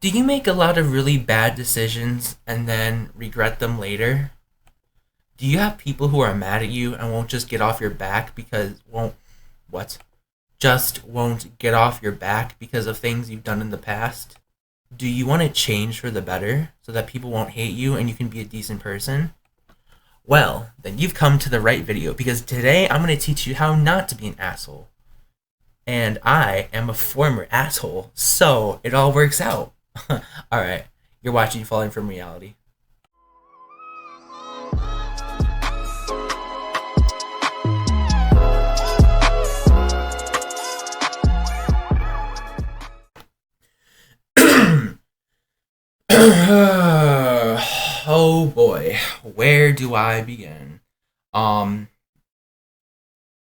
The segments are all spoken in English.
Do you make a lot of really bad decisions and then regret them later? Do you have people who are mad at you and won't just get off your back because won't what? Just won't get off your back because of things you've done in the past? Do you want to change for the better so that people won't hate you and you can be a decent person? Well, then you've come to the right video because today I'm going to teach you how not to be an asshole. And I am a former asshole, so it all works out. Alright, you're watching Falling from Reality. Oh boy, where do I begin? Um,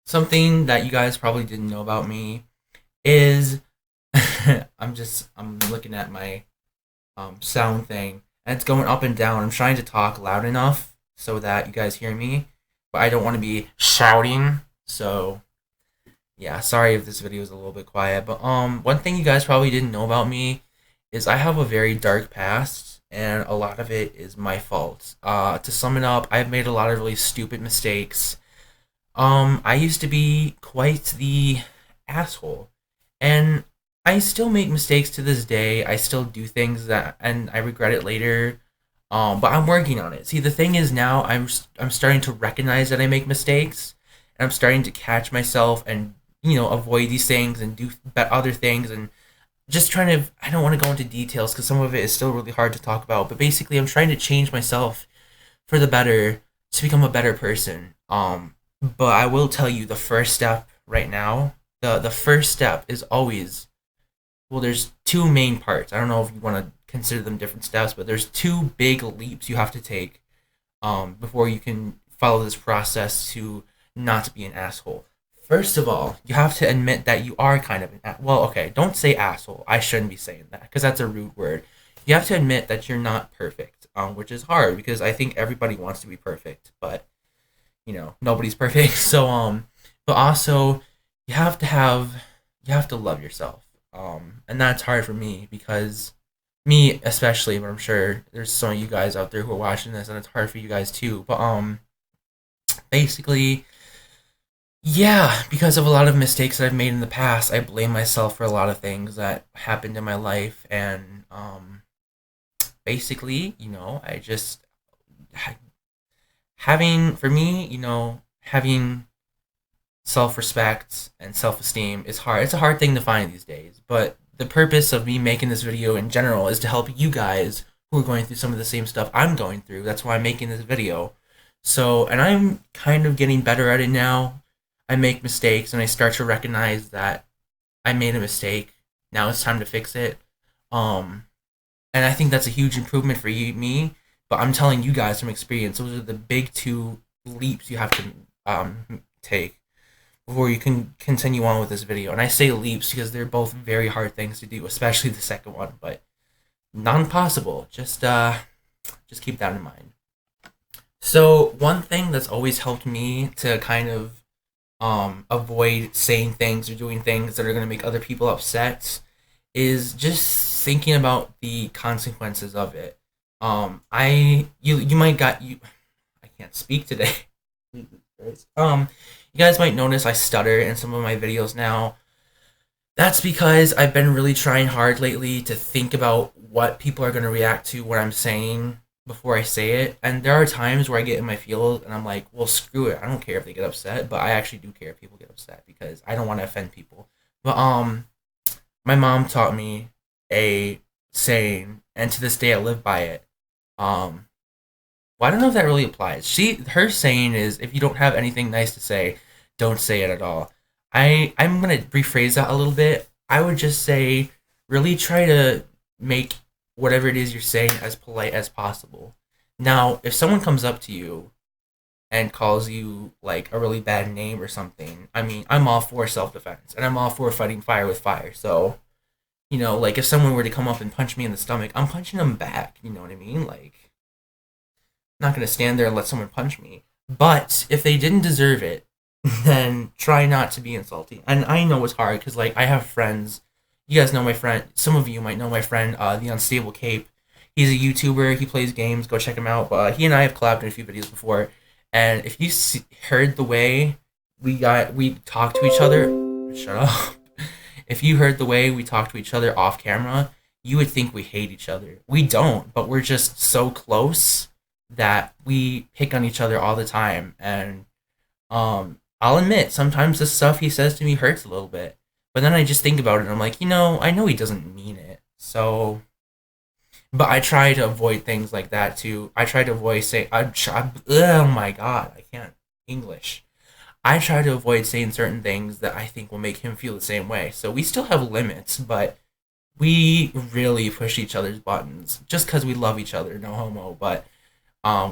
Something that you guys probably didn't know about me is I'm looking at my sound thing and it's going up and down. I'm trying to talk loud enough so that you guys hear me, but I don't want to be shouting. So yeah, sorry if this video is a little bit quiet. But one thing you guys probably didn't know about me is I have a very dark past, and a lot of it is my fault. To sum it up, I've made a lot of really stupid mistakes. I used to be quite the asshole, and I still make mistakes to this day. I still do things that, and I regret it later. But I'm working on it. See, the thing is now I'm starting to recognize that I make mistakes, and I'm starting to catch myself and avoid these things and do other things and just trying to. I don't want to go into details because some of it is still really hard to talk about. But basically, I'm trying to change myself for the better to become a better person. But I will tell you the first step right now. The first step is always, well, there's two main parts. I don't know if you want to consider them different steps, but there's two big leaps you have to take before you can follow this process to not be an asshole. First of all, you have to admit that you are kind of well, okay, don't say asshole. I shouldn't be saying that because that's a rude word. You have to admit that you're not perfect, which is hard because I think everybody wants to be perfect, but nobody's perfect. So but also you have to love yourself. And that's hard for me because me especially, but I'm sure there's some of you guys out there who are watching this and it's hard for you guys too. But basically, yeah, because of a lot of mistakes that I've made in the past, I blame myself for a lot of things that happened in my life, and basically, I just having for me, having self-respect and self-esteem is hard. It's a hard thing to find these days, but the purpose of me making this video in general is to help you guys who are going through some of the same stuff I'm going through. That's why I'm making this video. So, and I'm kind of getting better at it now. I make mistakes and I start to recognize that I made a mistake. Now it's time to fix it. Um, and I think that's a huge improvement for me. But I'm telling you guys from experience, those are the big two leaps you have to take before you can continue on with this video. And I say leaps because they're both very hard things to do, especially the second one, but not impossible. Just keep that in mind. So one thing that's always helped me to kind of avoid saying things or doing things that are going to make other people upset is just thinking about the consequences of it. You might got you. I can't speak today. You guys might notice I stutter in some of my videos now. That's because I've been really trying hard lately to think about what people are going to react to what I'm saying before I say it. And there are times where I get in my feels and I'm like, well, screw it. I don't care if they get upset, but I actually do care if people get upset because I don't want to offend people. But my mom taught me a saying, and to this day I live by it. Well, I don't know if that really applies. Her saying is, if you don't have anything nice to say, don't say it at all. I'm gonna rephrase that a little bit. I would just say, really try to make whatever it is you're saying as polite as possible. Now, if someone comes up to you and calls you like a really bad name or something, I mean, I'm all for self-defense and I'm all for fighting fire with fire. So, like if someone were to come up and punch me in the stomach, I'm punching them back. You know what I mean? Like, I'm not gonna stand there and let someone punch me. But if they didn't deserve it, then try not to be insulting. And I know it's hard because like I have friends, you guys know my friend. Some of you might know my friend, the Unstable Cape. He's a YouTuber. He plays games. Go check him out. But he and I have collabed in a few videos before. And if you heard the way we talked to each other, shut up. If you heard the way we talk to each other off camera, you would think we hate each other. We don't, but we're just so close that we pick on each other all the time. And I'll admit, sometimes the stuff he says to me hurts a little bit. But then I just think about it and I'm like, I know he doesn't mean it. So, but I try to avoid things like that too. I try to avoid saying, oh my god, I can't English. I try to avoid saying certain things that I think will make him feel the same way. So we still have limits, but we really push each other's buttons just because we love each other, no homo. But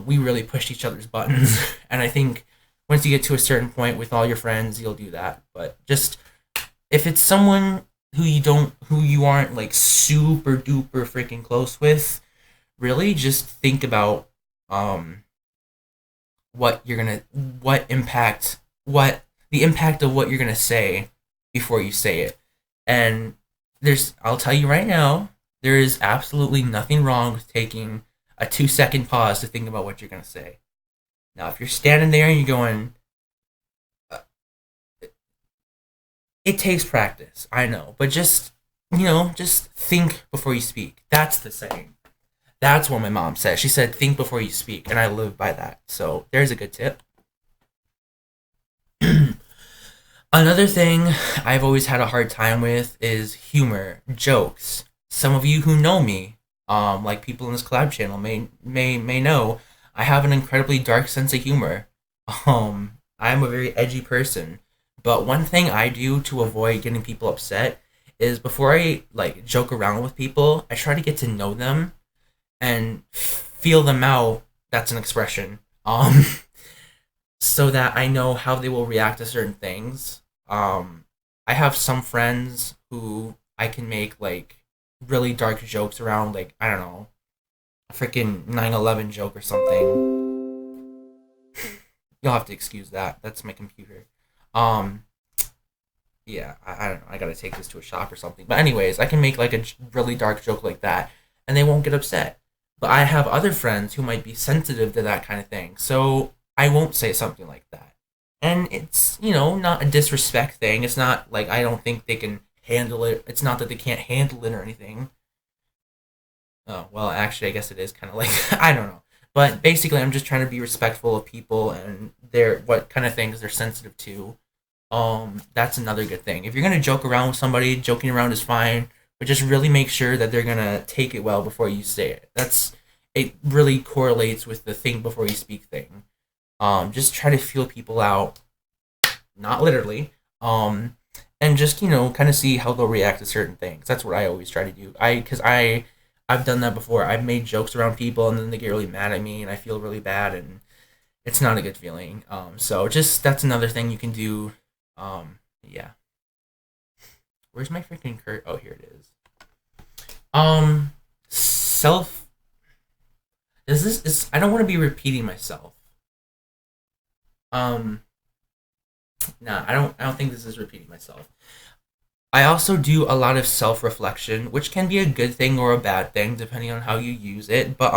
we really pushed each other's buttons, and I think once you get to a certain point with all your friends, you'll do that. But just if it's someone who you aren't like super duper freaking close with, really just think about um what you're gonna what the impact of what you're gonna say before you say it. And I'll tell you right now, there is absolutely nothing wrong with taking a 2 second pause to think about what you're gonna say. Now, if you're standing there and you're going, uh, it takes practice, I know, but just think before you speak. That's the saying. That's what my mom said. She said, think before you speak, and I live by that. So there's a good tip. Another thing I've always had a hard time with is humor, jokes. Some of you who know me, like people in this collab channel, may know I have an incredibly dark sense of humor. I'm a very edgy person, but one thing I do to avoid getting people upset is before I like joke around with people, I try to get to know them and feel them out. That's an expression. So that I know how they will react to certain things. I have some friends who I can make like really dark jokes around, like I don't know, a freaking 9/11 joke or something. You'll have to excuse that. That's my computer. Um, yeah, I don't know. I gotta take this to a shop or something. But anyways, I can make like a really dark joke like that, and they won't get upset. But I have other friends who might be sensitive to that kind of thing, so I won't say something like that. And it's not a disrespect thing. It's not like I don't think they can handle it. It's not that they can't handle it or anything. Oh well, actually, I guess it is kind of like I don't know. But basically, I'm just trying to be respectful of people and their what kind of things they're sensitive to. That's another good thing. If you're gonna joke around with somebody, joking around is fine, but just really make sure that they're gonna take it well before you say it. It really correlates with the think before you speak thing. Just try to feel people out, not literally. And just kind of see how they'll react to certain things. That's what I always try to do. Because I've done that before. I've made jokes around people and then they get really mad at me and I feel really bad and it's not a good feeling. So just that's another thing you can do. Yeah. Where's my freaking curt? Oh, here it is. Self. I don't want to be repeating myself. Um, nah, I don't think this is repeating myself. I also do a lot of self-reflection, which can be a good thing or a bad thing depending on how you use it. But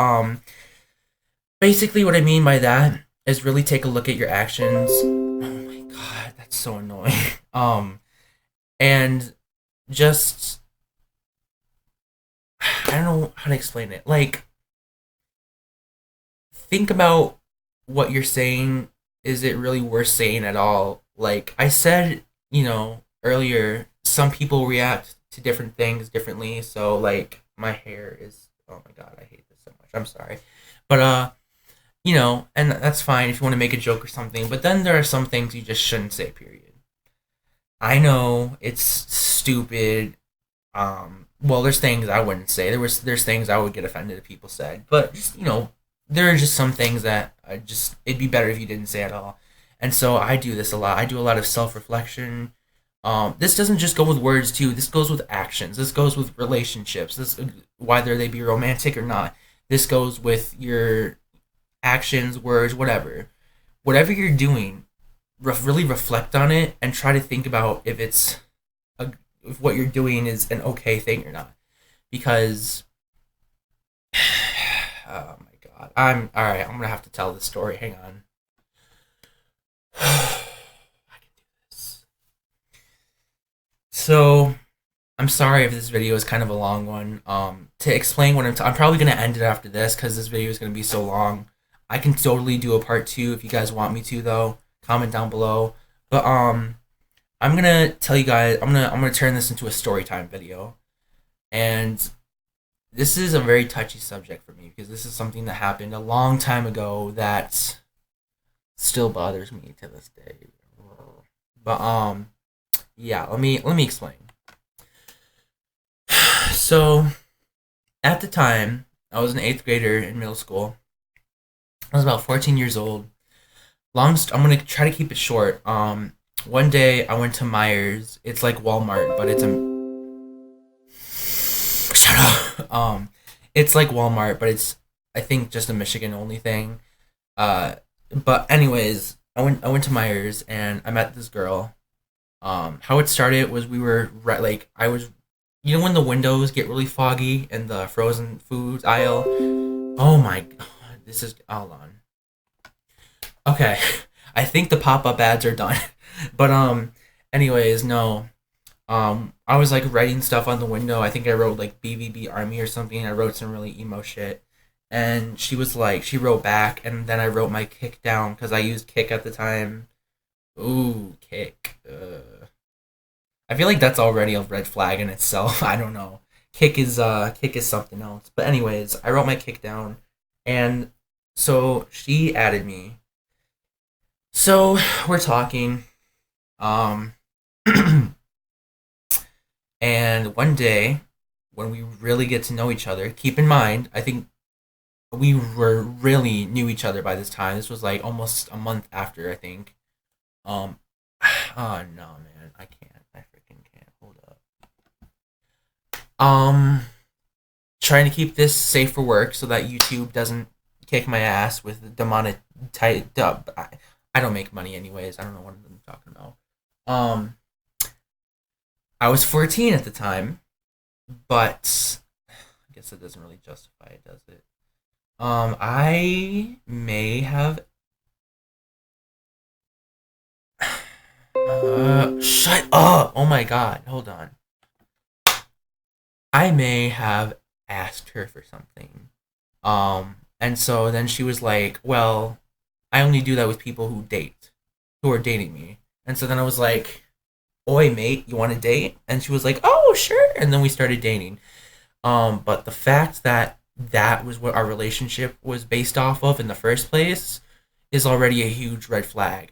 basically what I mean by that is really take a look at your actions. Oh my god, that's so annoying. And just I don't know how to explain it. Like think about what you're saying. Is it really worth saying at all? Like I said, earlier, some people react to different things differently. So like my hair is oh my god, I hate this so much. I'm sorry. But and that's fine if you want to make a joke or something, but then there are some things you just shouldn't say, period. I know it's stupid. Well, there's things I wouldn't say. There's things I would get offended if people said, but just there are just some things that it'd be better if you didn't say at all. And so I do this a lot. I do a lot of self reflection. This doesn't just go with words too. This goes with actions. This goes with relationships. This whether they be romantic or not. This goes with your actions, words, whatever you're doing. Really reflect on it and try to think about if it's if what you're doing is an okay thing or not. Because oh my god, I'm all right. I'm gonna have to tell this story. Hang on. I can do this. So I'm sorry if this video is kind of a long one. To explain what I'm probably gonna end it after this because this video is gonna be so long. I can totally do a part two if you guys want me to, though. Comment down below. But I'm gonna tell you guys. I'm gonna turn this into a story time video, and this is a very touchy subject for me because this is something that happened a long time ago that still bothers me to this day. But yeah, let me explain. So at the time, I was an eighth grader in middle school. I was about 14 years old. I'm gonna try to keep it short. One day I went to Myers. It's like Walmart, but it's a shut up. It's like Walmart, but it's I think just a Michigan only thing. Uh, but anyways, I went to Myers and I met this girl. How it started was we were right like I was, when the windows get really foggy in the frozen foods aisle. Oh my god, this is hold on. Okay, I think the pop up ads are done. But anyways, no. I was like writing stuff on the window. I think I wrote like BVB Army or something. I wrote some really emo shit. And she was like, she wrote back, and then I wrote my kick down because I used kick at the time. Ooh, kick. I feel like that's already a red flag in itself. I don't know. Kick is something else. But anyways, I wrote my kick down, and so she added me. So we're talking. Um, and one day when we really get to know each other, keep in mind, I think we were really knew each other by this time. This was like almost a month after, I think. Um, oh no, man, I can't. I freaking can't. Hold up. Um, Trying to keep this safe for work so that YouTube doesn't kick my ass with demonic. I don't make money anyways. I don't know what I'm talking about. Um, I was 14 at the time, but I guess that doesn't really justify it, does it? I may have. Shut up! Oh my god, hold on. I may have asked her for something. And so then she was like, well, I only do that with people who are dating me. And so then I was like, oi, mate, you want to date? And she was like, oh, sure. And then we started dating. But the fact that that was what our relationship was based off of in the first place is already a huge red flag.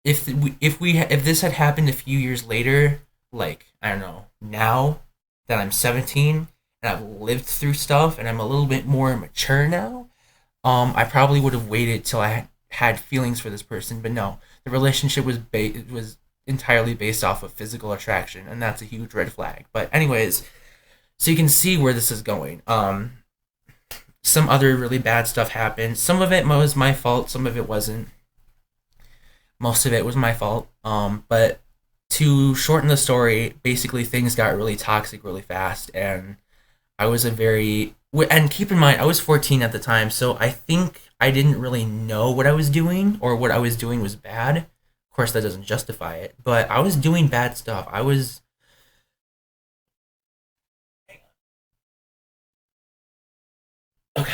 If this had happened a few years later, like I don't know, now that I'm 17 and I've lived through stuff and I'm a little bit more mature now, I probably would have waited till I had feelings for this person. But no, the relationship was entirely based off of physical attraction, and that's a huge red flag. But anyways, so you can see where this is going. Some other really bad stuff happened. Some of it was my fault. Some of it wasn't. Most of it was my fault. But to shorten the story, basically things got really toxic really fast, and I was a very and keep in mind I was 14 at the time, so I think I didn't really know what I was doing or what I was doing was bad. Of course, that doesn't justify it, but I was doing bad stuff. I was okay.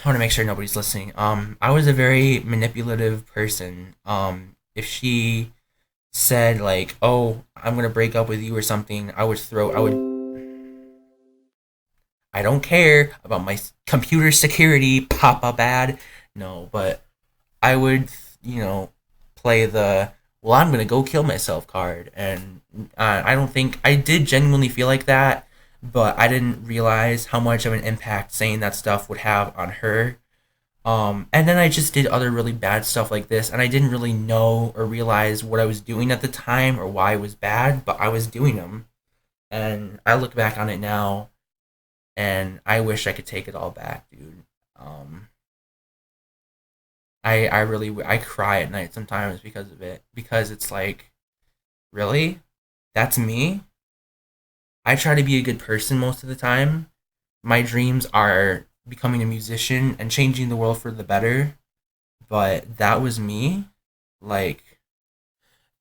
I want to make sure nobody's listening. I was a very manipulative person. If she said like, "Oh, I'm gonna break up with you" or something, I would. I don't care about my computer security pop up ad. No, but I would, you know, play the well, I'm gonna go kill myself card, and I don't think I did genuinely feel like that, but I didn't realize how much of an impact saying that stuff would have on her. And then I just did other really bad stuff like this, and I didn't really know or realize what I was doing at the time or why it was bad, but I was doing them, and I look back on it now, and I wish I could take it all back, dude. Um, I really I cry at night sometimes because of it because it's like really That's me. I try to be a good person most of the time. My dreams are becoming a musician and changing the world for the better, but that was me. Like,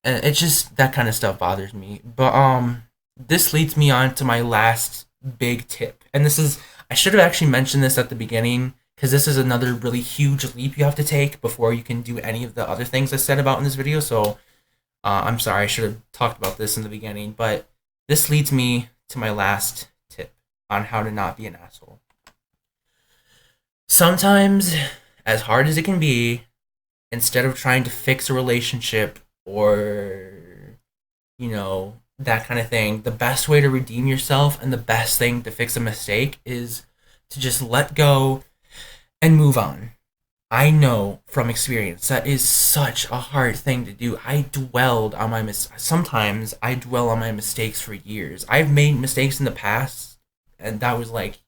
and it's just that kind of stuff bothers me. But this leads me on to my last big tip. And this is, I should have actually mentioned this at the beginning because this is another really huge leap you have to take before you can do any of the other things I said about in this video. So, I'm sorry, I should have talked about this in the beginning, but this leads me to my last tip on how to not be an asshole. Sometimes, as hard as it can be, instead of trying to fix a relationship or, that kind of thing, the best way to redeem yourself and the best thing to fix a mistake is to just let go and move on. I know from experience that is such a hard thing to do. Sometimes I dwell on my mistakes for years. I've made mistakes in the past, and that was like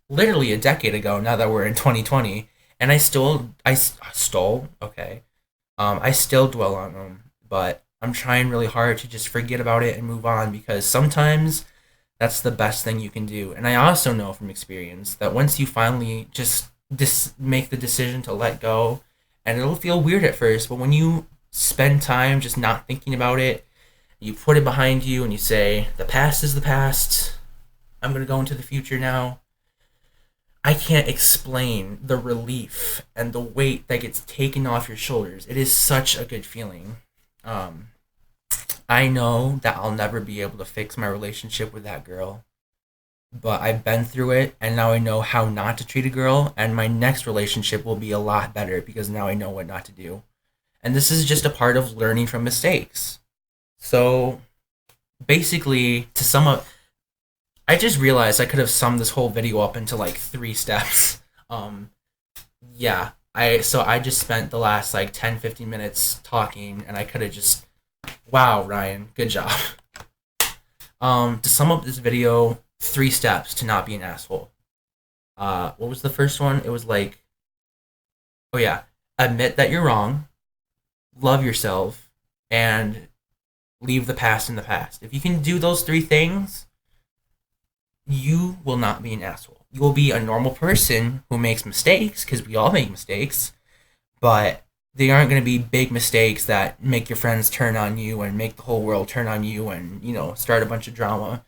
literally a decade ago. Now that we're in 2020, and I still dwell on them, but I'm trying really hard to just forget about it and move on because sometimes that's the best thing you can do. And I also know from experience that once you finally just make the decision to let go, and it'll feel weird at first, but when you spend time just not thinking about it, you put it behind you and you say, the past is the past. I'm going to go into the future now. I can't explain the relief and the weight that gets taken off your shoulders. It is such a good feeling. I know that I'll never be able to fix my relationship with that girl, but I've been through it, and now I know how not to treat a girl, and my next relationship will be a lot better because now I know what not to do. And this is just a part of learning from mistakes. So, basically, to sum up, I just realized I could have summed this whole video up into like 3 steps. Yeah, I just spent the last like 10-15 minutes talking, and I could have just, wow, Ryan, good job. To sum up this video, 3 steps to not be an asshole. What was the first one? It was like, oh yeah, admit that you're wrong, love yourself, and leave the past in the past. If you can do those 3 things, you will not be an asshole. You will be a normal person who makes mistakes, because we all make mistakes, but they aren't going to be big mistakes that make your friends turn on you and make the whole world turn on you and, start a bunch of drama.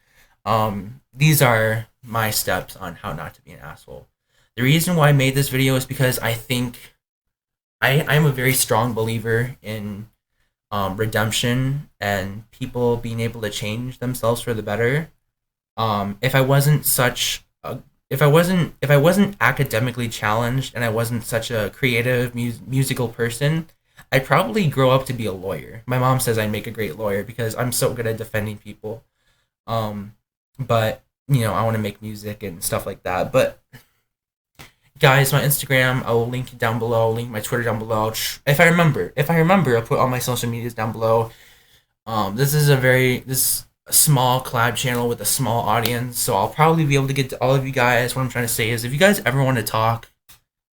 These are my steps on how not to be an asshole. The reason why I made this video is because I think I'm a very strong believer in redemption and people being able to change themselves for the better. If I wasn't academically challenged and I wasn't such a creative musical person, I'd probably grow up to be a lawyer. My mom says I'd make a great lawyer because I'm so good at defending people. But I want to make music and stuff like that. But guys, my Instagram, I will link it down below. I'll link my Twitter down below. If I remember, I'll put all my social medias down below. This is a small collab channel with a small audience, so I'll probably be able to get to all of you guys. What I'm trying to say is, if you guys ever want to talk,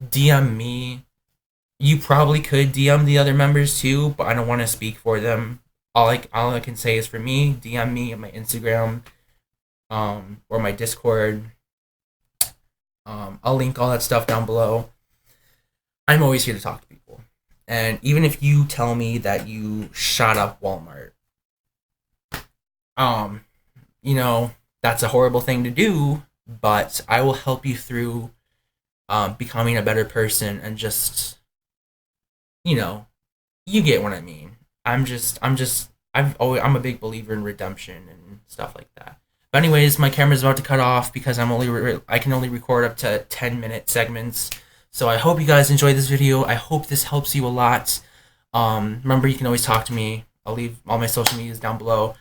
DM me. You probably could DM the other members too, but I don't want to speak for them. All I can say is, for me, DM me on my Instagram, or my Discord. I'll link all that stuff down below. I'm always here to talk to people. And even if you tell me that you shot up Walmart, that's a horrible thing to do, but I will help you through becoming a better person and just, you get what I mean. I'm a big believer in redemption and stuff like that. But anyways, my camera's about to cut off because I can only record up to 10-minute segments. So I hope you guys enjoyed this video. I hope this helps you a lot. Remember, you can always talk to me. I'll leave all my social medias down below.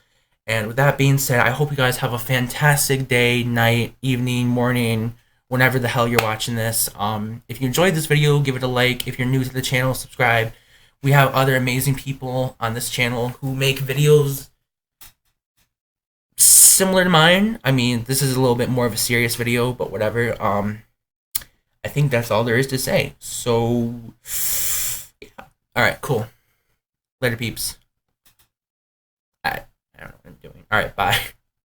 And with that being said, I hope you guys have a fantastic day, night, evening, morning, whenever the hell you're watching this. If you enjoyed this video, give it a like. If you're new to the channel, subscribe. We have other amazing people on this channel who make videos similar to mine. I mean, this is a little bit more of a serious video, but whatever. I think that's all there is to say. So, yeah. Alright, cool. Later, peeps. Alright. don't know what I'm doing. All right, bye.